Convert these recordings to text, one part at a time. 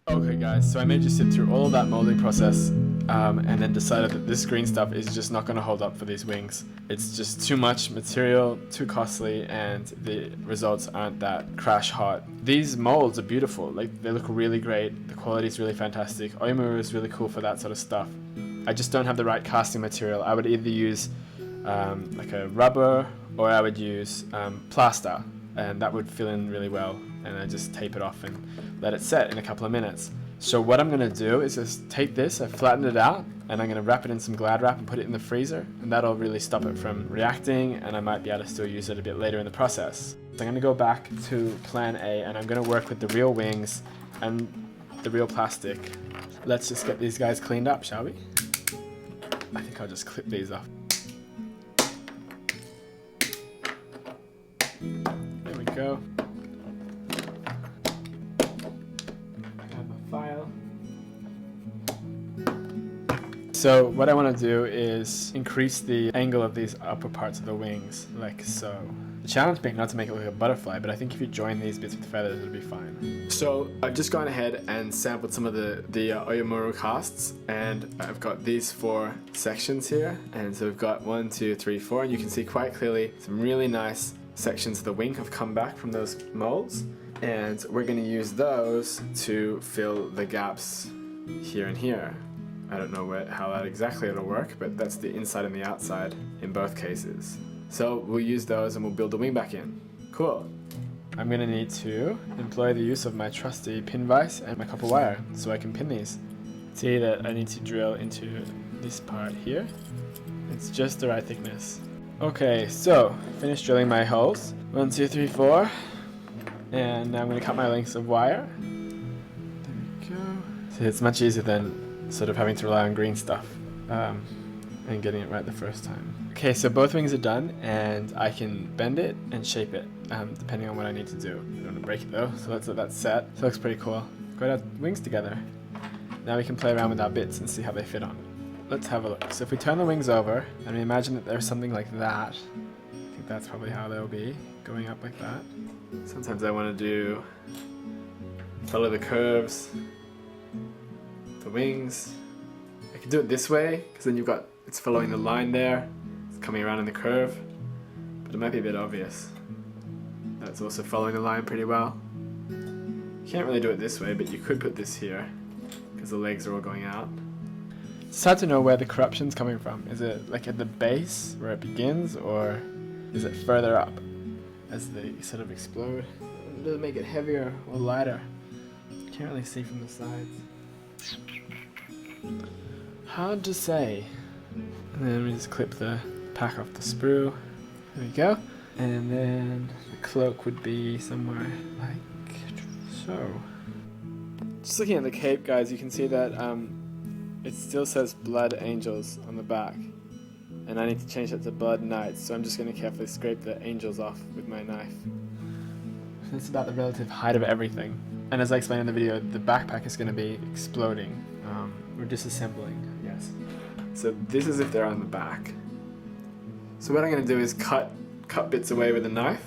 Okay guys, so I made you sit through all of that molding process and then decided that this green stuff is just not going to hold up for these wings. It's just too much material, too costly, and the results aren't that crash hot. These molds are beautiful, like they look really great, the quality is really fantastic. Oyamuru is really cool for that sort of stuff. I just don't have the right casting material. I would either use like a rubber or I would use plaster, and that would fill in really well, and I just tape it off and let it set in a couple of minutes. So what I'm going to do is just take this, I flattened it out, and I'm going to wrap it in some Glad wrap and put it in the freezer, and that'll really stop it from reacting, and I might be able to still use it a bit later in the process. So I'm going to go back to plan A, and I'm going to work with the real wings and the real plastic. Let's just get these guys cleaned up, shall we? I think I'll just clip these off. There we go. File. So what I want to do is increase the angle of these upper parts of the wings, like so. The challenge being not to make it look like a butterfly, but I think if you join these bits with feathers, it'll be fine. So I've just gone ahead and sampled some of the Oyamuru casts, and I've got these 4 sections here, and so we've got 1, 2, 3, 4, and you can see quite clearly some really nice sections of the wing have come back from those molds. And we're going to use those to fill the gaps here and here. I don't know how that exactly it'll work, but that's the inside and the outside in both cases. So we'll use those and we'll build the wing back in. Cool. I'm going to need to employ the use of my trusty pin vise and my copper wire so I can pin these. See that I need to drill into this part here. It's just the right thickness. Okay, so finished drilling my holes. 1, 2, 3, 4. And now I'm going to cut my lengths of wire. There we go. So it's much easier than sort of having to rely on green stuff and getting it right the first time. Okay, so both wings are done, and I can bend it and shape it depending on what I need to do. I don't want to break it though, so let's let that set. So it looks pretty cool. Got our wings together. Now we can play around with our bits and see how they fit on. Let's have a look. So if we turn the wings over and we imagine that there's something like that, I think that's probably how they'll be, going up like that. Sometimes I want to follow the curves, the wings. I can do it this way, because then it's following the line there, it's coming around in the curve, but it might be a bit obvious. That's also following the line pretty well. You can't really do it this way, but you could put this here, because the legs are all going out. It's hard to know where the corruption's coming from. Is it like at the base, where it begins, or is it further up as they sort of explode? Does it make it heavier or lighter? Can't really see from the sides. Hard to say. And then we just clip the pack off the sprue. There we go. And then the cloak would be somewhere like so. Just looking at the cape, guys, you can see that it still says Blood Angels on the back. And I need to change that to Blood Knights, so I'm just going to carefully scrape the angels off with my knife. That's about the relative height of everything. And as I explained in the video, the backpack is going to be exploding. Or disassembling, yes. So this is if they're on the back. So what I'm going to do is cut bits away with a knife,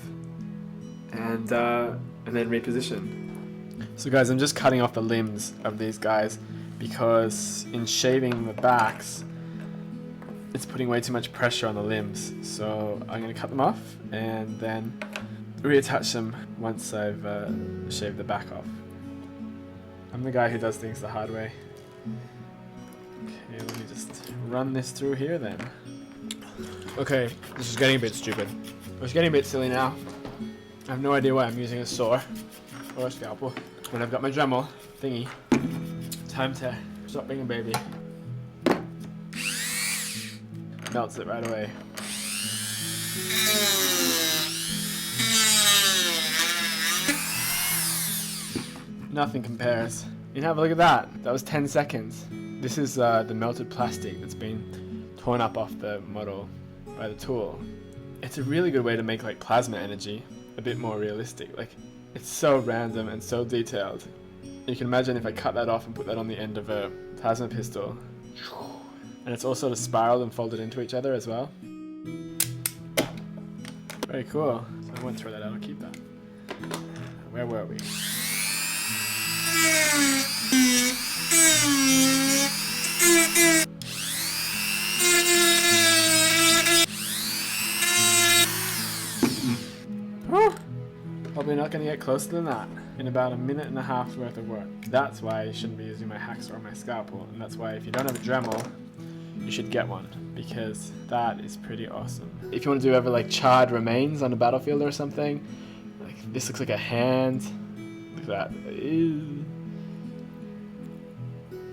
and then reposition. So guys, I'm just cutting off the limbs of these guys, because in shaving the backs, it's putting way too much pressure on the limbs. So I'm going to cut them off and then reattach them once I've shaved the back off. I'm the guy who does things the hard way. Okay, let me just run this through here then. Okay, this is getting a bit stupid. It's getting a bit silly now. I have no idea why I'm using a saw or a scalpel when I've got my Dremel thingy. Time to stop being a baby. Melts it right away. Nothing compares. You have a look at that. That was 10 seconds. This is the melted plastic that's been torn up off the model by the tool. It's a really good way to make like plasma energy a bit more realistic. Like, it's so random and so detailed. You can imagine if I cut that off and put that on the end of a plasma pistol. And it's all sort of spiraled and folded into each other as well. Very cool. So I won't throw that out, I'll keep that. Where were we? Probably not going to get closer than that in about a minute and a half's worth of work. That's why you shouldn't be using my hacksaw or my scalpel, and that's why if you don't have a Dremel, you should get one, because that is pretty awesome. If you want to do ever like charred remains on a battlefield or something, like this looks like a hand. Look at that. Ew.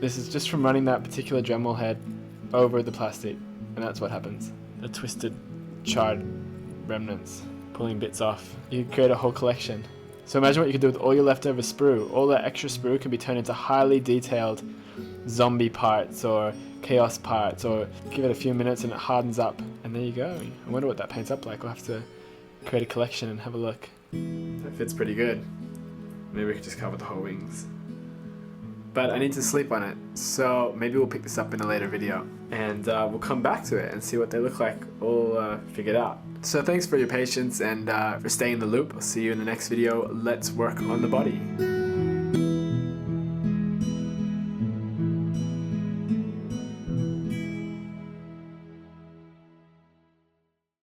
This is just from running that particular Dremel head over the plastic, and that's what happens. The twisted, charred remnants, pulling bits off. You can create a whole collection. So imagine what you could do with all your leftover sprue. All that extra sprue can be turned into highly detailed zombie parts or chaos parts, or give it a few minutes and it hardens up, and there you go. I wonder what that paints up like. We'll have to create a collection and have a look. That fits pretty good. Maybe we could just cover the whole wings. But I need to sleep on it, so maybe we'll pick this up in a later video, and we'll come back to it and see what they look like all figured out. So thanks for your patience and for staying in the loop. I'll see you in the next video. Let's work on the body.